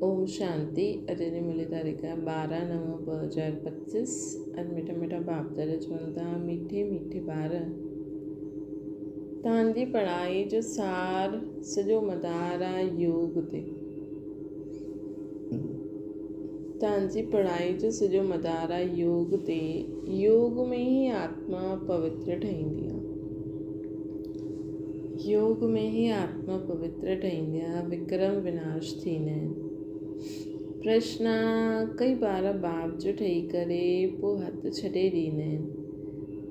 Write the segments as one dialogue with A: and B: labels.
A: ओम शांति। अॼु जी मिली तारीख़ 12/9/2025। अॼु मिठा मिठा बाप दादा चवनि था, मीठे मीठे ॿार, तव्हांजी पढ़ाई जो सार सॼो मदार आहे योग ते। तव्हांजी पढ़ाई जो सॼो मदार आहे योग ते। योग में ई आत्मा पवित्र ठहींदी आहे। योग में ही आत्मा पवित्र ठहींदी आहे, विक्रम विनाश थींदा आहिनि। प्रश्न कई बार बाप जो ठही करे पोइ हथु छॾे ॾींदा आहिनि,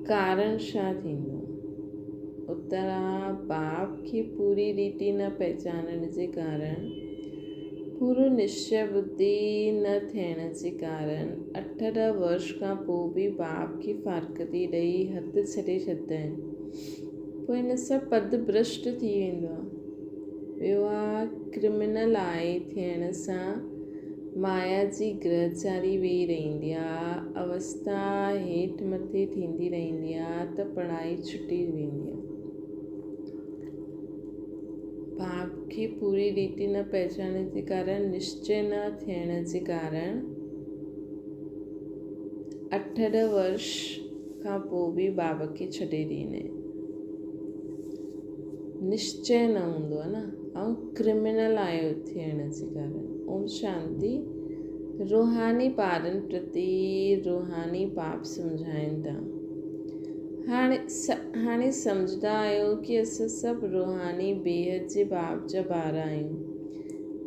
A: कारण छा थींदो? उत्तर आहे, बाप खे पूरी रीति न पहचानण जे कारण, पूरो निश्चय बुद्धि न थियण जे कारण 8-10 वर्ष खां पोइ बि बाप खे फारकती ॾेई हथु छॾे छॾींदा आहिनि। पोइ हिन सां पद भ्रष्ट थी वेंदो आहे। ॿियो आहे, क्रिमिनल आहे थियण सां माया जी ग्रहचारी वेही रहंदी आहे, अवस्था हेठि मथे थींदी रहंदी आहे त पढ़ाई छुटी वेंदी आहे। बाप खे पूरी रीति न पहचानण जे कारण, निश्चय न थियण जे कारण 8-10 वर्ष खां पोइ बि बाबा खे छॾे ॾींदा आहिनि। निश्चय न हूंदो आहे न, ऐं क्रिमिनल आयो थियण जे कारण। ओम शांति। रूहानी ॿारनि प्रति रूहानी बाप सम्झाइनि था। हाणे सम्झंदा आहियो कि असां सभु रूहानी बेहद जे बाप जा ॿार आहियूं।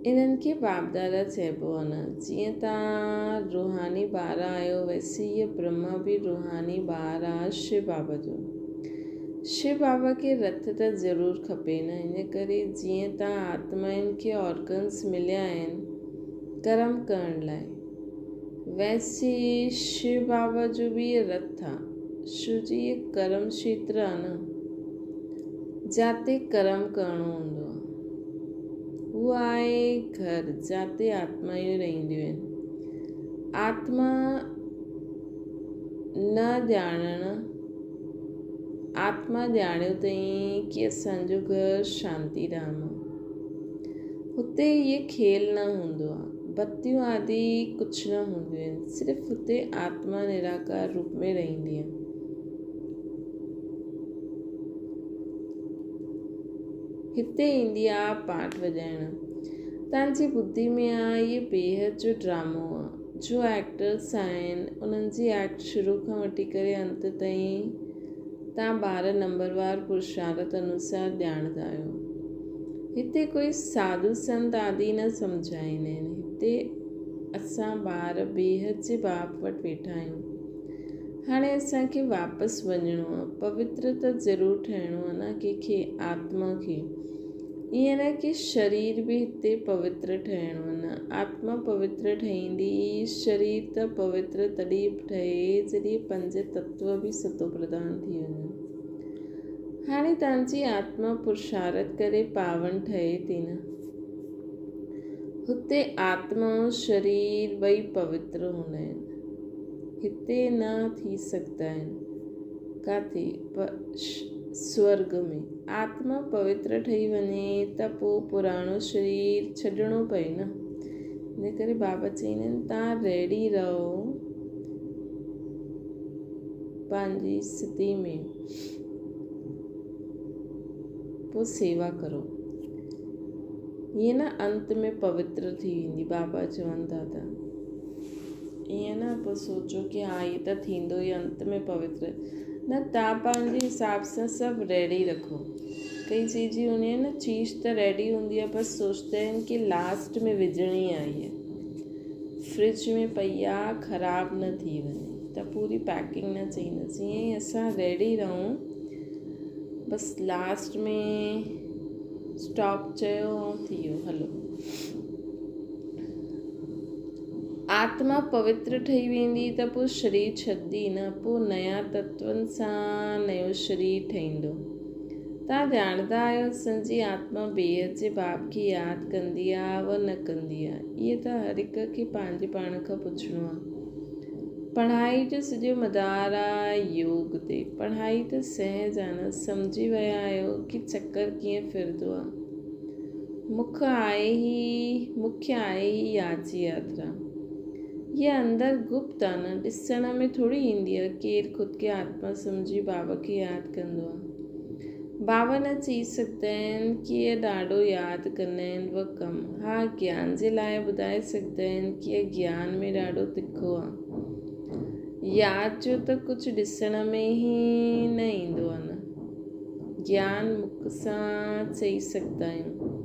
A: इन्हनि खे बाप दादा चइबो आहे न। जीअं तव्हां रूहानी ॿार आहियो, वैसे इहे ब्रह्मा बि रूहानी ॿार आहे शिव बाबा जो। शिव बाबा खे रथ त ज़रूरु खपे न। इन करे जीअं तव्हां आत्माउनि खे ऑर्गन्स मिलिया आहिनि कर्म करण लाइ, वैसे शिव बाबा जो बि इहे रथ आहे। शिव जी इहे कर्म क्षेत्र आहे न, जाते कर्म करणो हूंदो आहे। उहो आहे घर जाते आत्माऊं रहंदियूं आहिनि। आत्मा न ॼाणण, आत्मा ॼाणियो अथई कि असांजो घर शांतीधाम आहे। हुते इहे खेल न हूंदो आहे, बत्तियूं आदि कुझु न हूंदियूं आहिनि। सिर्फ़ु हुते आत्मा निराकार रूप में रहंदी आहे। हिते ईंदी आहे पाठ वॼाइण। तव्हांजी बुद्धि में आहे इहे बेहद जो ड्रामो आहे। जो एक्टर्स आहिनि उन्हनि जी एक्ट शुरू खां वठी करे अंत ताईं तव्हां ॿार नंबरवार पुरुषार्थ अनुसार ॼाणंदा आहियो। हिते कोई साधु संत आदि न सम्झाईंदा आहिनि। हिते असां ॿार बेहद जे बाप वटि वेठा आहियूं। हाणे असांखे वापसि वञिणो आहे। पवित्र त ज़रूरु ठहिणो आहे न कंहिंखे, आत्मा खे। ईअं न कि शरीर बि हिते पवित्र ठहिणो आहे न। आत्मा पवित्र ठहींदी, शरीर त पवित्र तॾहिं ठहे जॾहिं 5 तत्व बि सतो प्रधान थी वञनि। हाणे तव्हांजी आत्मा पुरुषार्थ करे पावन ठहे थी न। हुते आत्मा ऐं शरीर ॿई पवित्र हूंदा आहिनि। हिते न थी सघंदा आहिनि। काथे? स्वर्ग में। आत्मा पवित्र ठही वञे त पोइ पुराणो शरीर छॾिणो पए न। इन करे बाबा चईंदा आहिनि, तव्हां रेडी रहो पंहिंजी स्थिति में, पोइ सेवा करो। ईअं न अंत में पवित्र थी वेंदी, बाबा चवनि था त ईअं न पोइ सोचो कि हा इहे त थींदो ई अंत में पवित्र न। तव्हां पंहिंजे हिसाब सां सभु रेडी रखो। कई चीज़ हूंदी आहे न, चीज़ त रेडी हूंदी आहे, बसि सोचते आहिनि कि लास्ट में विझणी आहे। इहे फ्रिज में पई आहे, ख़राबु न थी वञे त पूरी पैकिंग न चईंदासीं। ईअं ई असां रेडी रहूं, बसि लास्ट में स्टॉप चयो ऐं थी वियो, हलो। आत्मा पवित्र ठही वेंदी त पोइ शरीर छॾंदी न। पोइ नया तत्वनि सां नयो शरीर ठहींदो। तव्हां ॼाणंदा आहियो असांजी आत्मा बेहद जे बाप खे यादि कंदी आहे व न कंदी आहे। इहे त हर हिक खे पंहिंजे पाण खां पुछिणो आहे। पढ़ाई जो सॼो मदार आहे योग ते। पढ़ाई त सहज आहे न। सम्झी विया आहियो कि चकर कीअं फिरंदो आहे। मुख्य आहे ही यादि जी यात्रा। ये अंदर गुप्त आहे न, ॾिसण में थोरी ईंदी आहे। केरु ख़ुदि खे आत्मा सम्झी बाबा खे यादि कंदो आहे। बाबा न चई सघंदा आहिनि कि इहे ॾाढो यादि कंदा आहिनि उहे कमु। हा, ज्ञान जे लाइ ॿुधाए सघंदा आहिनि कि इहे ज्ञान में ॾाढो तिखो आहे। यादि जो त कुझु ॾिसण में ई न ईंदो आहे न। ज्ञान मुख सां चई सघंदा आहियूं।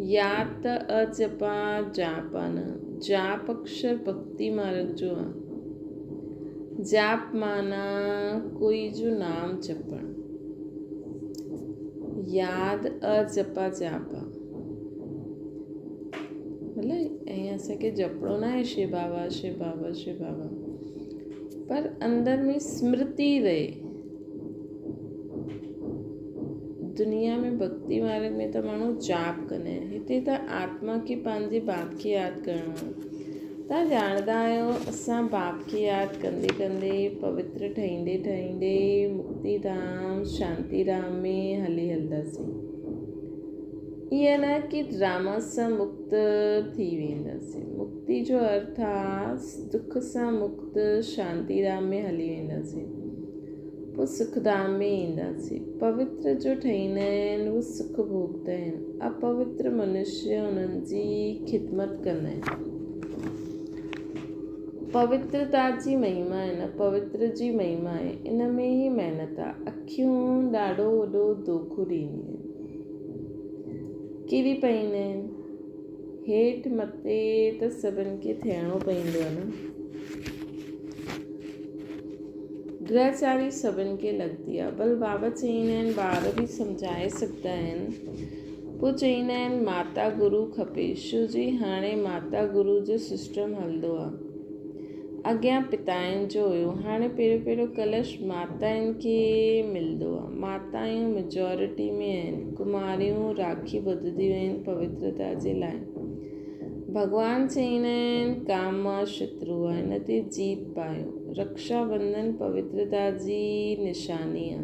A: यादि त अजपा जाप आहे न। जाप अक्षर भक्ति मार्ग जो आहे। जाप माना कोई जो नाम जपणु। यादि अजपा जाप आहे। मतिलबु ऐं असांखे जपणो न आहे शिव बाबा शिव बाबा शिव बाबा, पर अंदर में स्मृति रहे। दुनिया में भक्ति मार्ग में त माण्हू जाप कंदा आहिनि, हिते त आत्मा खे पंहिंजे बाप खे यादि करिणो आहे। तव्हां ॼाणंदा आहियो असां बाप खे यादि कंदे कंदे पवित्र ठहींदे ठहींदे मुक्तिधाम शांतिधाम में हलंदासीं। ईअं न कि ड्रामा सां मुक्त थी वेंदासीं। मुक्ति जो अर्थ आहे दुख सां मुक्त शांतिधाम में हली वेंदासीं। पोइ सुखधाम में ईंदासीं। पवित्र जो ठहींदा आहिनि उहे सुख भोगंदा आहिनि। अपवित्र मनुष्य उन्हनि जी ख़िदमत कंदा आहिनि। पवित्रता जी महिमा आहे न, पवित्र जी महिमा आहे, इन में ई महिनत आहे। अखियूं ॾाढो वॾो धोखो ॾींदियूं आहिनि। किरी पवंदा आहिनि। हेठि मथे त सभिनि खे थियणो पवंदो आहे न। ग्रहचारी सभिनि खे लॻंदी आहे। भल बाबा चईंदा आहिनि ॿार बि सम्झाए सघंदा आहिनि। पोइ चईंदा आहिनि माता गुरू खपे। छो जी हाणे माता गुरू जो सिस्टम हलंदो आहे। अॻियां पिताउनि जो हुयो, हाणे पहिरियों कलश माताउनि खे मिलंदो आहे। माताऊं मेजॉरिटी में आहिनि। कुमारियूं राखी ॿधंदियूं आहिनि पवित्रता जे लाइ। भॻवानु चईंदा आहिनि काम मां शत्रु आहे, हिन ते जीत पायो। रक्षाबंधन पवित्रता जी निशानी आहे।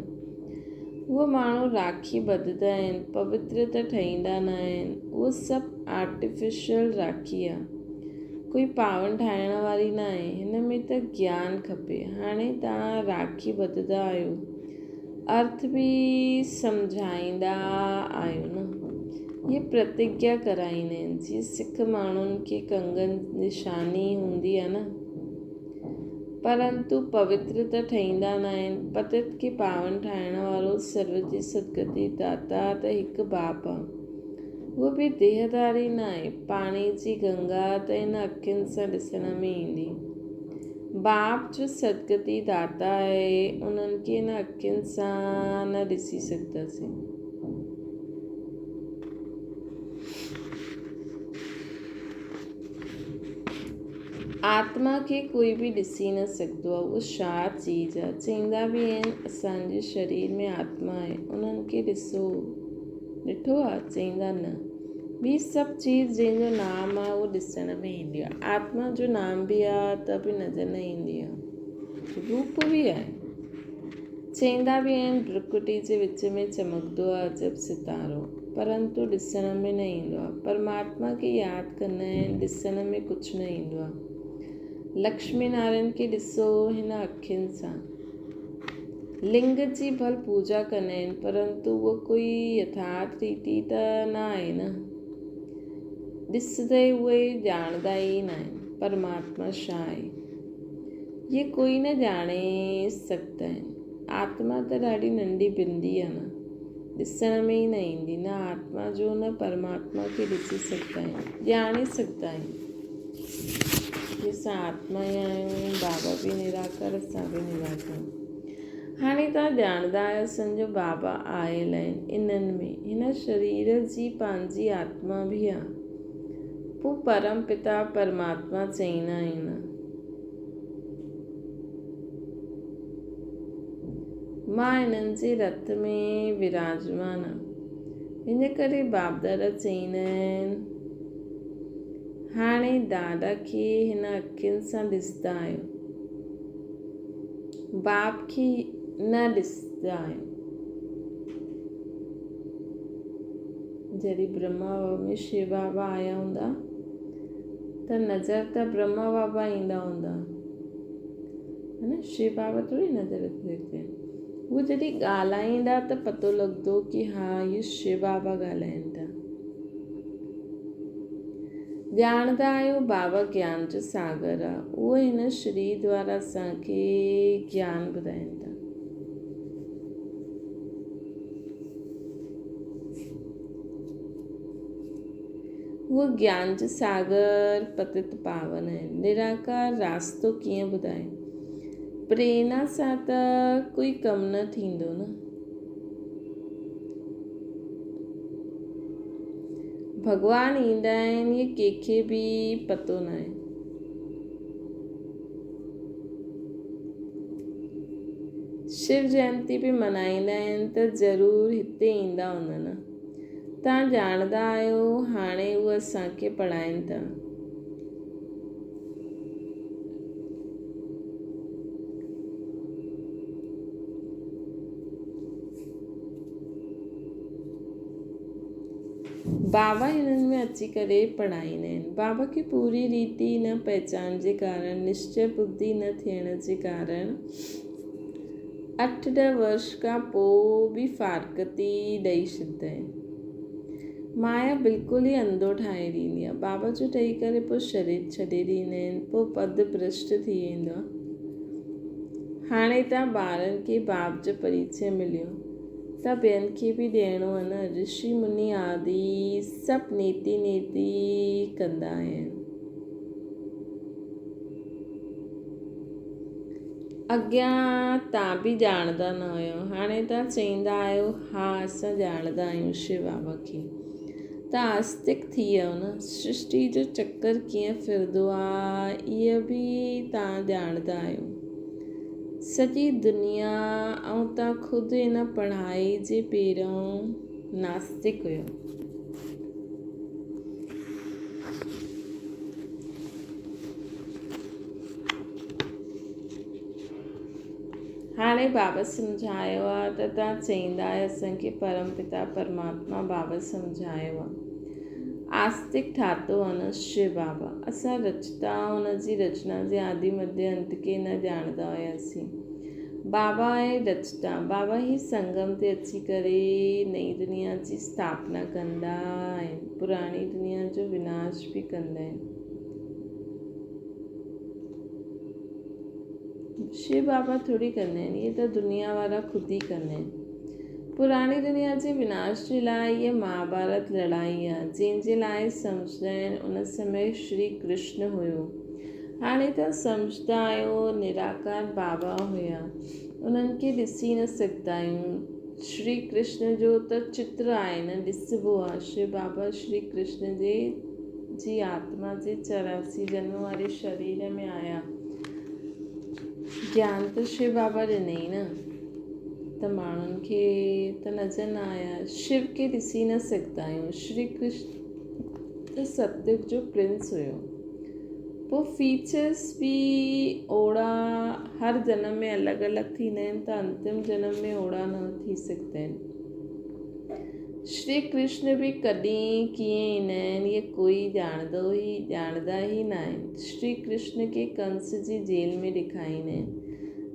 A: उहे माण्हू राखी ॿधंदा आहिनि, पवित्र त ठहींदा न आहिनि। उहो सभु आर्टिफिशियल राखी आहे, कोई पावन ठाहिण वारी न आहे। हिन में त ज्ञान खपे। हाणे तव्हां राखी ॿधंदा आहियो, अर्थ बि सम्झाईंदा आहियो न। इहे प्रतिज्ञा कराईंदा आहिनि। जीअं सिख माण्हुनि खे कंगन निशानी हूंदी आहे न, परंतु पवित्र त ठहींदा न आहिनि। पतित खे पावन ठाहिण वारो सर्व जी सदगति दाता त हिकु बाप आहे। उहो बि देहधारी न आहे। पाणी जी गंगा त हिन अखियुनि सां ॾिसण में ईंदी। बाप जो सदगति दाता आहे, उन्हनि खे हिन अखियुनि सां न ॾिसी सघंदासीं। आत्मा खे कोई बि ॾिसी न सघंदो आहे। उहो छा चीज़ आहे। चईंदा बि आहिनि असांजे शरीर में आत्मा आहे, उन्हनि खे ॾिठो आहे। चईंदा न। ॿी सभु चीज़ जंहिंजो नाम आहे उहो ॾिसण में ईंदी आहे। आत्मा जो नाम बि आहे त बि नज़र न ईंदी आहे, रूप बि आहे। चईंदा बि आहिनि भ्रुकुटी जे विच में चमकंदो आहे अजब सितारो, परंतु ॾिसण में न ईंदो आहे। परमात्मा खे यादि कंदा आहिनि, ॾिसण में कुझु न ईंदो आहे। लक्ष्मी नारायण खे ॾिसो हिन अखियुनि सां। लिंग जी भल पूजा कंदा आहिनि, परंतु उहो कोई यथार्थ रीति त न आहे न। ॾिसंदे उहे ॼाणंदा ई न आहिनि परमात्मा छा आहे। इहे कोई न ॼाणे सघंदा आहिनि। आत्मा त ॾाढी नंढी बिंदी आहे न, ॾिसण में ई न ईंदी। न आत्मा जो न परमात्मा खे ॾिसी सघंदा आहियूं, ॼाणे सघंदा आहियूं। असां आत्मा ई आहियूं। बाबा बि निराकार, असां बि निराकार। हाणे तव्हां ॼाणंदा आहियो असांजो बाबा आयल आहिनि इन्हनि में। हिन शरीर जी पंहिंजी आत्मा बि आहे। पोइ परम पिता परमात्मा चईंदा आहिनि मां हिननि जे रथ में विराजमान आहे। हिन करे बाप दादा चईंदा आहिनि हाणे दादा खे हिन अखियुनि सां ॾिसंदा आहियो, बाप खे न ॾिसंदा आहियो। जॾहिं ब्रह्मा बाबा में शिव बाबा आया हूंदा त नज़र त ब्रह्मा बाबा ईंदा हूंदा, है न, शिव बाबा थोरी नज़र रखंदा आहिनि। उहे जॾहिं ॻाल्हाईंदा त पतो लॻंदो कि हा इहे शिव बाबा ॻाल्हाइनि था। ॼाणंदा आहियो बाबा ज्ञान जो सागर आहे, उहो हिन शरीर द्वारा असांखे ज्ञान ॿुधाइनि था। उहो ज्ञान जो सागर पतित पावन आहे, निराकार रास्तो कीअं ॿुधाए। प्रेरणा सां त कोई कमु न थींदो न। भॻवान ईंदा आहिनि इहे कंहिंखे बि पतो न आहे। शिव जयंती बि मल्हाईंदा आहिनि त ज़रूरु हिते ईंदा हूंदा न। तव्हां ॼाणंदा आहियो हाणे उहे असांखे पढ़ाइनि था। बाबा हिननि में अची करे पढ़ाईंदा आहिनि। बाबा खे पूरी रीति न पहचान जे कारण, निश्चय बुद्धि न थियण जे कारण 8-10 वर्ष खां पोइ बि फारकती ॾेई छॾींदा आहिनि। माया बिल्कुलु ई अंधो ठाहे ॾींदी आहे। बाबा जो ठही करे पोइ शरीर छॾे ॾींदा आहिनि, पोइ पद भ्रष्ट थी वेंदो आहे। हाणे तव्हां ॿारनि खे बाप जो परिचय मिलियो त ॿियनि खे बि ॾियणो आहे न। ऋषि मुनि आदि सभु नीति कंदा आहिनि। अॻियां तव्हां बि ॼाणंदा न हुयो, हाणे तव्हां चईंदा आहियो हा असां ॼाणंदा आहियूं शिव बाबा खे। तव्हां आस्तिक थी वियो न। सृष्टि जो चक्कर कीअं फिरंदो आहे इहो बि तव्हां ॼाणंदा आहियो। सॼी दुनिया ऐं तव्हां ख़ुदि हिन पढ़ाई जे पहिरियों नास्तिक हुयो। हाणे बाबा सम्झायो आहे त तव्हां चईंदा आहियो असांखे परम पिता परमात्मा बाबा सम्झायो आहे। आस्तिक ठातो आहे न शिव बाबा। असां रचता हुनजी रचना जे आदि मध्य अंत खे न ॼाणंदा हुआसीं। बाबा आहे रचता। बाबा ई संगम ते अची करे नई दुनिया जी स्थापना कंदा आहिनि, पुराणी दुनिया जो विनाश बि कंदा आहिनि। शिव बाबा थोरी कंदा आहिनि, इहे त दुनिया वारा ख़ुदि ई कंदा आहिनि। पुराणी दुनिया जे विनाश जे लाइ इहा महाभारत लड़ाई आहे, जंहिंजे लाइ सम्झंदा आहिनि उन समय श्री कृष्ण हुयो। हाणे तव्हां सम्झंदा आहियो निराकार बाबा हुया, उन्हनि खे ॾिसी न सघंदा आहियूं। श्री कृष्ण जो त चित्र आहे न, ॾिसिबो आहे। शिव बाबा श्री कृष्ण जी आत्मा जे 84 जन्म वारे शरीर में आया। ज्ञान त शिव बाबा ॾिनई न, त माण्हुनि खे त नज़र न आया। शिव खे ॾिसी न सघंदा आहियूं। श्री कृष्ण त सतयुग जो प्रिंस हुयो। पोइ फीचर्स बि ओड़ा हर जनम में अलॻि अलॻि थींदा आहिनि, त अंतिम जनम में ओड़ा न थी सघंदा आहिनि। श्री कृष्ण बि कॾहिं कीअं ईंदा आहिनि इहे कोई ॼाणंदा ई न आहिनि। श्री कृष्ण खे कंस जी जेल में ॾेखारींदा आहिनि।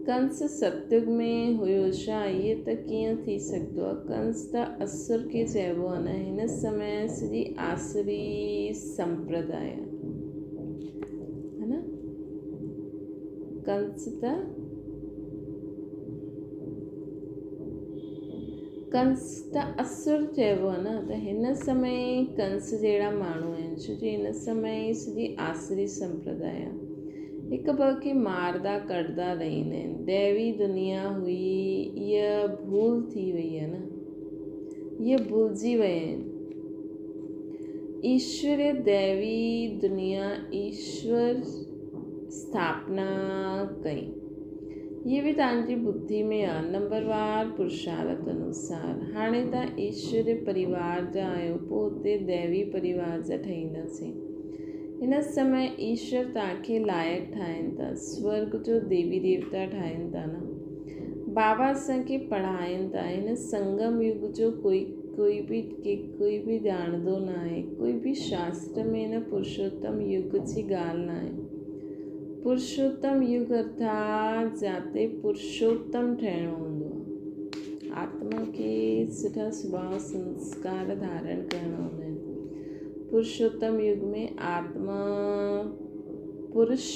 A: कंस सतयुग में हुयो छा? इहे त कीअं थी सघंदो आहे? कंस त असुर खे चइबो आहे न। हिन समय सॼी आसुरी संप्रदाय, है न, कंस त असुर चइबो आहे न। त हिन समय कंस जहिड़ा माण्हू आहिनि, छो जो हिन समय सॼी आसुरी संप्रदाय आहे। हिक ॿ खे मारदा कटदा रहंदा आहिनि। दैवी दुनिया हुई, इहा भूल थी वई आहे न, इहे भुलिजी विया आहिनि। ईश्वरीय दैवी दुनिया ईश्वर स्थापना कई, इहे बि तव्हांजी बुद्धि में आहे। नंबरवार पुरुषार्थ अनुसार हाणे तव्हां ईश्वरीय परिवार जा आहियो, पोइ हुते दैवी परिवार जा ठहींदासीं। हिन समय ईश्वर तव्हांखे लाइक़ु ठाहिनि था, स्वर्ग जो देवी देवता ठाहिनि था न। बाबा असांखे पढ़ाइनि था। हिन संगम युग जो कोई कोई बि ॼाणंदो न आहे। कोई बि शास्त्र में न पुरुषोत्तम युग जी ॻाल्हि न आहे। पुरुषोत्तम युग अर्थात जिते पुरुषोत्तम ठहिणो हूंदो आहे। आत्मा खे सुठा स्वभाव संस्कार धारण करणा हूंदा आहिनि। पुरुषोत्तम युग में आत्मा पुरुष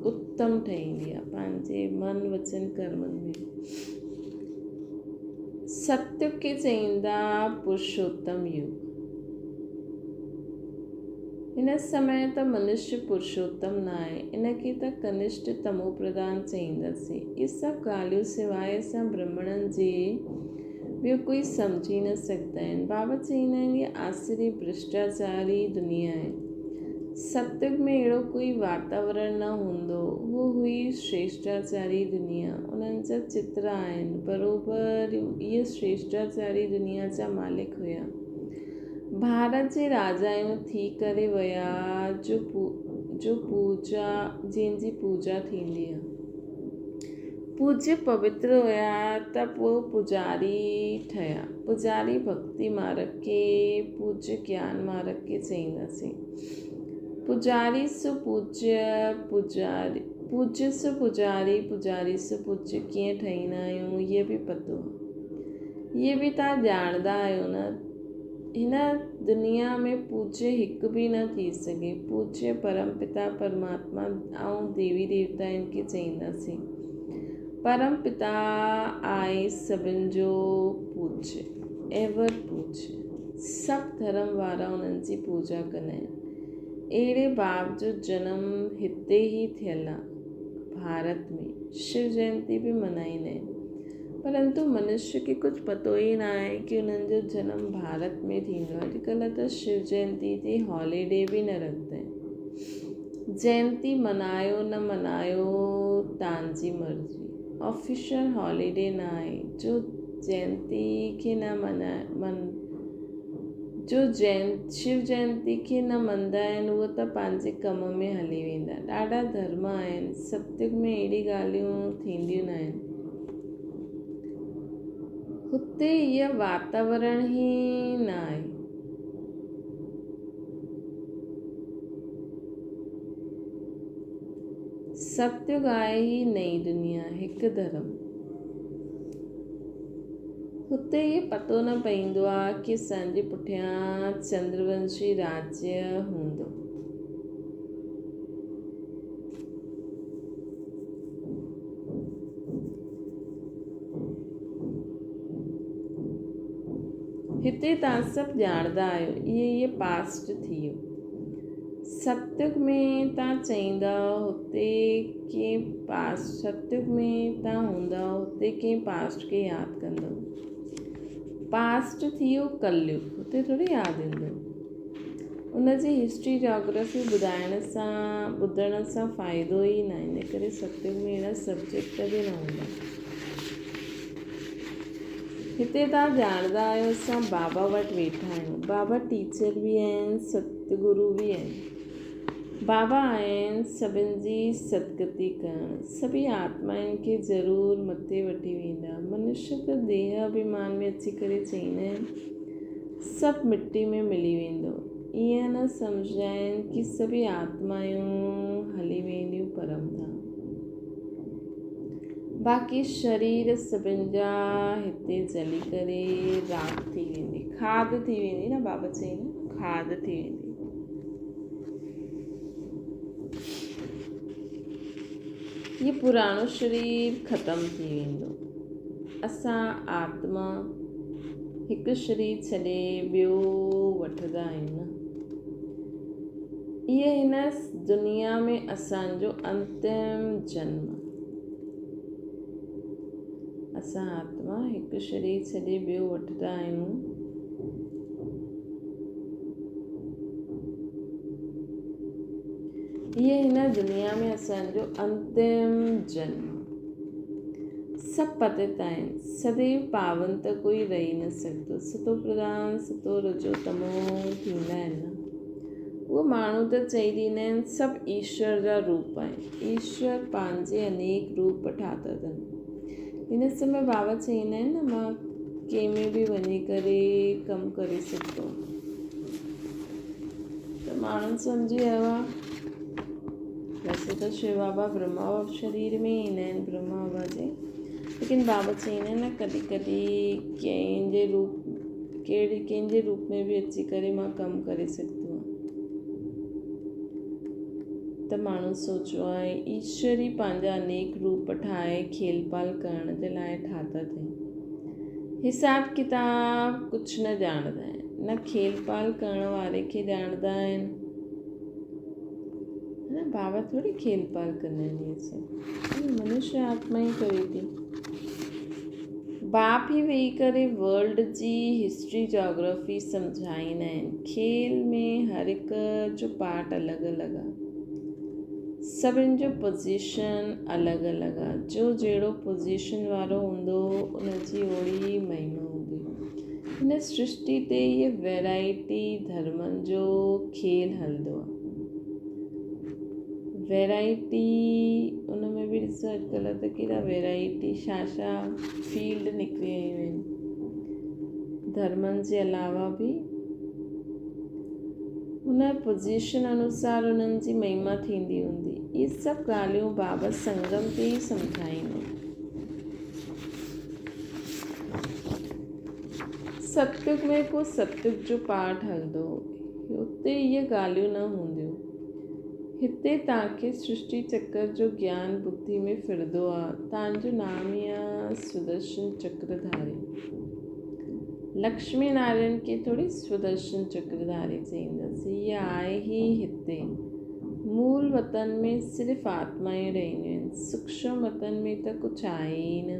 A: उत्तम ठहींदी आहे पंहिंजे मन वचन कर्मनि में। सत्युग खे चईंदा पुरुषोत्तम युग। हिन समय त मनुष्य पुरुषोत्तम न आहे, इनखे त कनिष्ठ तमो प्रधान चईंदासीं। इहे सभु ॻाल्हियूं सवाइ असां ब्राह्मणनि जे ॿियो कोई सम्झी न सघंदा आहिनि। बाबा चईंदा आहिनि इहा आसरी भ्रष्टाचारी दुनिया आहे। सत्युग में अहिड़ो कोई वातावरण न हूंदो। उहो हुई श्रेष्ठाचारी दुनिया। उन्हनि जा चित्र आहिनि बराबरि इहे श्रेष्ठाचारी दुनिया जा मालिक हुया। भारत जे राजाऊं थी करे विया जो पूजा जंहिंजी पूजा थींदी आहे। पूज्य पवित्र हुया त पोइ पुजारी ठहिया। पुजारी भक्ति मार्ग खे पूज्य ज्ञान मार्ग खे चईंदासीं। पुजारी सु पूज्य पुजारी पूज्य सु पुजारी पुजारी सु पूज्य कीअं ठाहींदा आहियूं इहे बि पतो आहे। इहे बि तव्हां ॼाणंदा आहियो न। हिन दुनिया में पूज्य हिकु बि न थी सघे। पूज्य परमपिता परमात्मा ऐं देवी देवता इनखे चईंदासीं। परमपिता आहे सभिनि जो पूज्य एवर पूज्य। सभु धर्म वारा उन्हनि जी पूजा कंदा आहिनि। अहिड़े बाप जो जनमु हिते ई थियल आहे भारत में। शिव जयंती बि मल्हाईंदा आहिनि। परंतु मनुष्य खे कुझु पतो ई न आहे कि उन्हनि जो जनमु भारत में थींदो आहे। अॼुकल्ह त शिव जयंती ते हॉलीडे बि न रखंदा आहिनि। जयंती मल्हायो न मल्हायो तव्हांजी मर्ज़ी। ऑफिशियल हॉलीडे न आहे। जो जयंती खे न शिव जयंती खे न मञंदा आहिनि उहे त पंहिंजे कम में हली वेंदा। ॾाढा धर्म आहिनि। सत्युग में अहिड़ी ॻाल्हियूं थींदियूं न आहिनि। हुते इहा वातावरण ई न आहे। सत्युग आहे ई नई दुनिया हिकु धर्म। हुते इहो पतो न पवंदो आहे कि असांजे पुठियां चंद्रवंशी राज्य हूंदो। हिते तव्हां सभु ॼाणंदा आहियो इहे पास्ट थी वियो। सत्युग में तव्हां चईंदा हुते कीअं पास्ट सत्युग में तव्हां हूंदा हुते कीअं पास्ट खे यादि कंदो। पास्ट थी वियो कलयुग। हुते थोरी यादि ईंदो। उनजी हिस्ट्री जोग्राफी ॿुधण सां फ़ाइदो ई न आहे। इन करे सत्युग में अहिड़ा सब्जेक्ट बि न हूंदा। हिते तव्हां ॼाणंदा आहियो असां बाबा वटि वेठा आहियूं। बाबा टीचर बि आहिनि सतगुरु बि आहिनि। बाबा आहिनि सभिनि जी सदगति करणु। सभी आत्माउनि खे ज़रूरु मथे वठी वेंदा। मनुष्य त देह अभिमान में अची करे चईंदा आहिनि सभु मिटी में मिली वेंदो। ईअं न सम्झंदा आहिनि कि सभी आत्माऊं हली वेंदियूं परम धाम। बाक़ी शरीर सभिनि जा हिते जली करे राख थी वेंदी। खाद थी वेंदी न। बाबा चईंदा खाद थी वेंदी। ये पुराणो शरीर ख़तमु थी वेंदो। असां आत्मा हिकु शरीर छॾे ॿियो वठंदा आहियूं न। इहे हिन दुनिया में असांजो अंतिम जन्म। असां आत्मा हिकु शरीर छॾे ॿियो वठंदा आहियूं। इहे हिन दुनिया में असांजो अंतिम जन्म। सभु पतित आहिनि। सदैव पावन त कोई रही न सघंदो। सतो प्रधान सतो रजो तमो थींदा आहिनि न। उहे माण्हू त चई ॾींदा आहिनि सभु ईश्वर जा रूप आहिनि। ईश्वर पंहिंजे अनेक रूप ठाता अथनि। हिन समय बाबा चईंदा आहिनि न मां कंहिंमें बि वञी करे कमु करे सघंदो। त माण्हुनि सम्झी वियो आहे। वैसे त शिव बाबा ब्रह्मा बाबा शरीर में ईंदा आहिनि, ब्रह्मा बाबा जे, लेकिन बाबा चईंदा आहिनि न कॾहिं कॾहिं कंहिंजे रूप में बि अची करे मां कमु करे सघंदो आहियां। त माण्हू सोचियो आहे ईश्वर ई पंहिंजा अनेक रूप ठाहे खेलपाल करण जे लाइ ठाता अथई। हिसाब किताब कुझु न ॼाणंदा आहिनि, न खेलपाल करण वारे खे ॼाणंदा आहिनि, न बाबा थोरी खेलपाल कंदा आहिनि। इहे सभु मनुष्य आत्मा ई करे थी। बाप ई वेही करे वर्ल्ड जी हिस्ट्री जोग्राफी सम्झाईंदा आहिनि। खेल में हर हिक जो पार्ट अलॻि अलॻि आहे, सभिनि जो पोज़ीशन अलॻि अलॻि आहे। जो जहिड़ो पोज़ीशन वारो हूंदो उनजी ओड़ी महिमा हूंदी। हिन सृष्टि ते इहे वैराइटी धर्मनि जो खेल हलंदो आहे। वैराइटी उन में बि ॾिसो अॼुकल्ह त केॾा वैराइटी छा फील्ड निकिरी वियूं आहिनि। धर्मनि जे अलावा बि हुन पोज़ीशन अनुसार उन्हनि जी महिमा थींदी हूंदी। इहे सभु ॻाल्हियूं बाबा संगम ते ई सम्झाईंदा आहिनि। सतयुग में को सतयुग जो पाठ हलंदो, हुते इहे ॻाल्हियूं न हूंदियूं। हिते तव्हांखे सृष्टि चक्र जो ज्ञान बुद्धि में फिरंदो आहे। तव्हांजो नाम ई आहे सुदर्शन चक्रधारी। लक्ष्मी नारायण खे थोरी सुदर्शन चक्रधारी चईंदासीं। इहे आहे ई हिते। मूल वतन में सिर्फ़ु आत्माएं रहंदियूं आहिनि। सूक्ष्म वतन में त कुझु आहे ई न।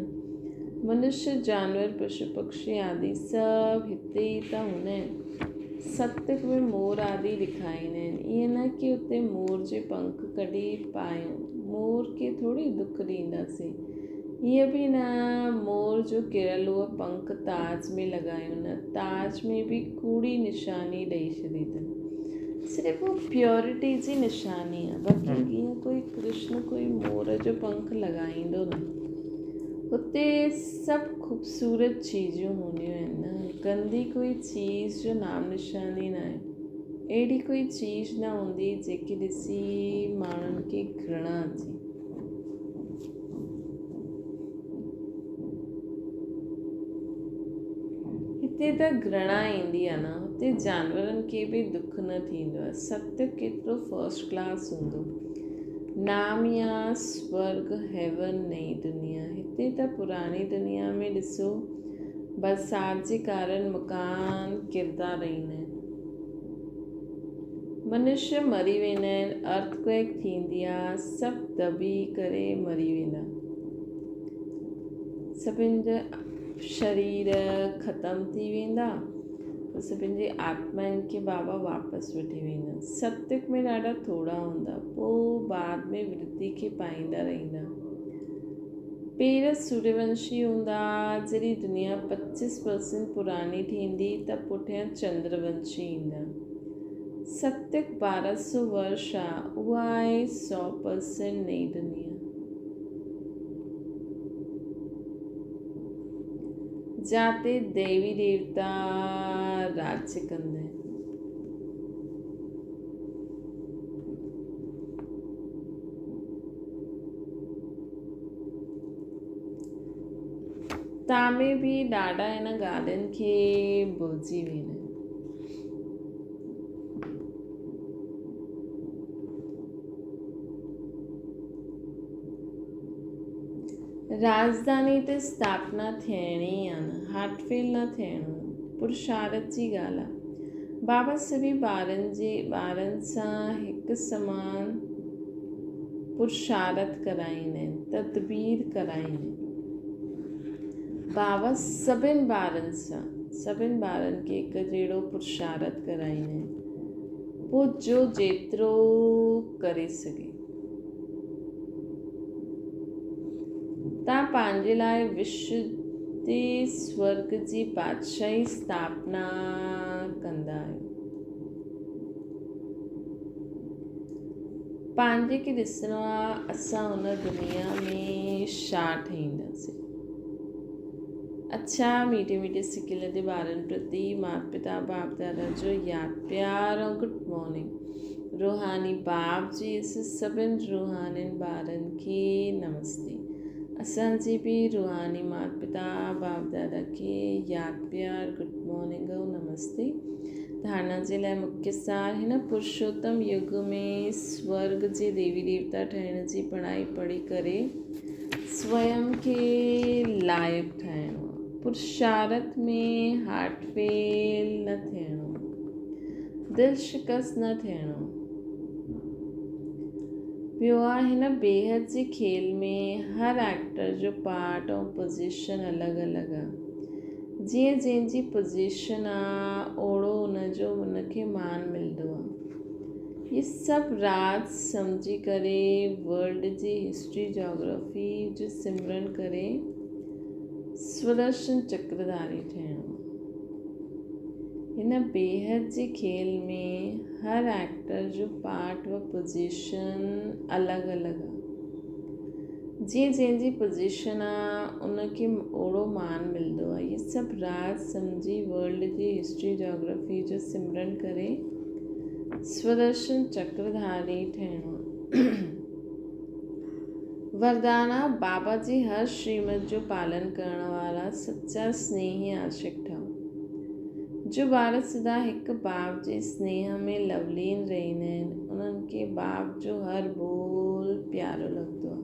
A: मनुष्य जानवर पशु पक्षी आदि सभु हिते ई त हूंदा आहिनि। सतयुग में मोर आदि ॾेखारींदा आहिनि। ईअं न की उते मोर जे पंख कढी पायूं, मोर खे थोरी दुख ॾींदासीं। ईअं बि न मोर जो किरल उहो पंख ताज में लॻायूं, न ताज में बि कूड़ी निशानी ॾेई छॾी अथनि। सिर्फ़ु उहो प्योरिटी जी निशानी आहे। बाक़ी ईअं कोई कृष्ण कोई मोर जो पंख लॻाईंदो न। हुते सभु ख़ूबसूरत चीज़ूं हूंदियूं आहिनि न। गंदी कोई चीज़ जो नाम निशानी न आहे। अहिड़ी कोई चीज़ न हूंदी जेकी ॾिसी माण्हुनि खे घृणा अचे। हिते त घृणा ईंदी आहे न। हुते जानवरनि खे बि दुख न थींदो आहे। सत्य केतिरो फर्स्ट क्लास हूंदो। नाम ई आहे स्वर्ग हेवन नई दुनिया। हिते त पुराणी दुनिया में ॾिसो बरसाति जे कारण मकान किरंदा रहंदा आहिनि। मनुष्य मरी वेंदा आहिनि। अर्थक्वेक थींदी आहे, सभु दॿी करे मरी वेंदा। सभिनि जा शरीर ख़तमु थी वेंदा। पोइ सभिनि जी आत्माउनि खे बाबा वापसि वठी वेंदा। सतयुग में ॾाढा थोरा हूंदा, पोइ बाद में वृद्धि खे पाईंदा रहंदा। पहिरियों सूर्यवंशी हूंदा। जॾहिं दुनिया 25% पुरानी थींदी त पुठियां चंद्रवंशी ईंदा। सतयुग 1200 वर्ष आहे। उहा आहे 100% नई दुनिया। जाते देवी देवता राज्य कंदा आहिनि। तामे बि ॾाढा हिन ॻाल्हियुनि खे भुलिजी वेंदा आहिनि। राजधानी ते स्थापना थियणी आहे न, हार्टफेल न थियणो। पुरुषार्थ जी ॻाल्हि आहे। बाबा सभी ॿारनि सां हिकु समान पुरुषार्थ कराईंदा आहिनि, तदबीर कराईंदा आहिनि। बाबा सभिनि ॿारनि खे हिकु जहिड़ो पुरुषार्थ कराईंदा आहिनि। पोइ जो जेतिरो करे सघे। तव्हां पंहिंजे लाइ विश्व ते स्वर्ग जी बादशाही स्थापना कंदा आहियो। पंहिंजे खे ॾिसणो आहे, असां हुन दुनिया में छा ठाहींदासीं। अच्छा मीठे मीठे सिकिल दे ॿारनि प्रति माता पिता बाप दादा जो यादि प्यार ऐं गुड मॉर्निंग। रूहानी बाप जी सभिनि रूहानी ॿारनि खे नमस्ते। असांजी बि रूहानी माता पिता बाप दादा खे यादि प्यार गुड मॉर्निंग ऐं नमस्ते। धारणा जे लाइ मुख्य सार हिन पुरुषोत्तम युग में स्वर्ग जे देवी देवता ठहिण जी पढ़ाई पढ़ी करे स्वयं खे लाइक़ु ठाहिणो। पुरुषार्थ में हार्ट फेल न थियणो, दिलि शिकस्त न थियणो। ॿियो आहे हिन बेहद जे खेल में हर एक्टर जो पार्ट ऐं पोज़ीशन अलॻि अलॻि आहे। जीअं जंहिंजी पोज़ीशन आहे ओड़ो उनखे मान मिलंदो आहे। ये सभु राज सम्झी करे वर्ल्ड जी हिस्ट्री जोग्राफी जो सिमरन करे सुदर्शन चक्रधारी ठहिणो। हिन बेहद जे खेल में हर एक्टर जो पार्ट व पोज़ीशन अलॻि अलॻि आहे। जीअं जंहिंजी पोज़ीशन आहे उनखे ओड़ो मान मिलंदो आहे। ये सभु राज सम्झी वर्ल्ड जी हिस्ट्री जोग्राफी जो सिमरन करे सुदर्शन चक्रधारी ठहिणो। वरदाना बाबा जी हर श्रीमत जो पालन करण वारा सच्चा स्नेही आशिक ठहो। जो ॿार सदा हिकु बाप जे स्नेह में लवलीन रहंदा आहिनि उन्हनि खे बाप जो हर बोल प्यारो लॻंदो आहे।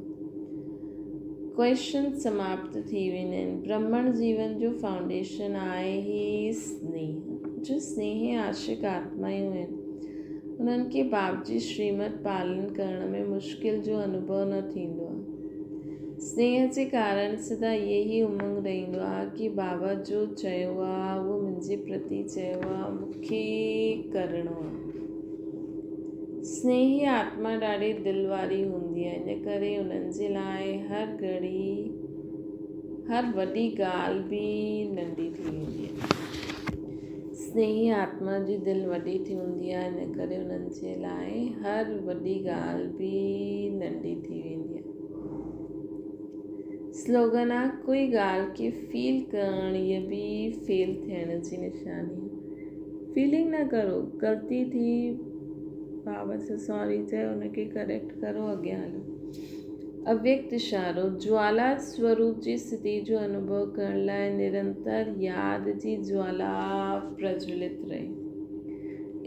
A: क्वेश्चन समाप्त थी वेंदा आहिनि। ब्राह्मण जीवन जो फाउंडेशन आहे ई स्नेह। जो स्नेही आशिक आत्मायूं आहिनि उन्हनि खे बाप जी श्रीमत पालन करण में मुश्किल जो अनुभव न थींदो आहे। स्नेह जे कारण सदा इहे ई उमंग रहंदो आहे कि बाबा जो चयो आहे उहो मुंहिंजे प्रति चयो आहे, मूंखे करिणो आहे। स्नेही आत्मा ॾाढी दिलि वारी हूंदी आहे, इन करे उन्हनि जे लाइ हर वॾी ॻाल्हि बि नंढी थी वेंदी आहे। स्नेही आत्मा जी दिलि वॾी थी हूंदी आहे, इन करे उन्हनि जे लाइ हर वॾी ॻाल्हि बि नंढी थी वेंदी आहे। स्लोगन आहे कोई ॻाल्हि खे फील करणु इहा बि फेल थियण जी निशानी। फीलिंग न करो, ग़लती थी बाबा सां सॉरी चयो, उनखे करेक्ट करो, अॻियां हलो। अव्यक्त इशारो ज्वाला स्वरूप जी स्थिति जो अनुभव करण लाइ निरंतर यादि जी ज्वाला प्रज्वलित रहे।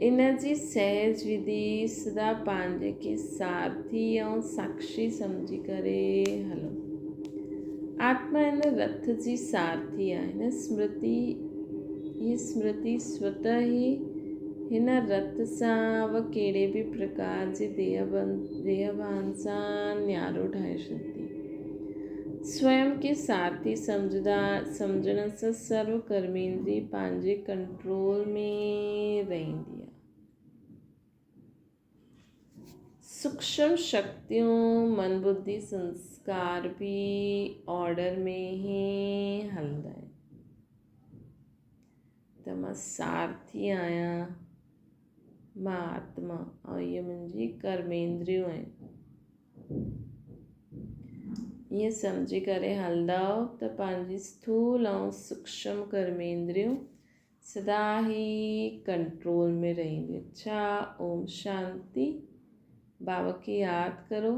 A: इन जी सहज विधि सदा पंहिंजे खे सारथी ऐं साक्षी सम्झी करे हलो। आत्मा हिन रथ जी सारथी आहे। हिन स्मृति स्वतः ई हिन रथ सां व कहिड़े बि प्रकार जे देहभान सां न्यारो ठाहे छॾंदी। स्वयं खे सारथी सम्झण सां सर्व कर्मेंद्री पंहिंजे कंट्रोल में रहंदी आहे। सूक्ष्म शक्तियूं मन बुद्धि संस्कार भी ऑर्डर में ही हलंदा आहिनि। त मां सारथी आहियां, मां आत्मा ऐं इहे मुंहिंजी कर्मेंद्रियूं आहिनि। ईअं सम्झी करे हलंदव त पंहिंजी स्थूल ऐं सूक्ष्म कर्मेंद्रियूं सदा ई कंट्रोल में रहंदियूं। अच्छा, ओम शांति। बाबा की याद करो।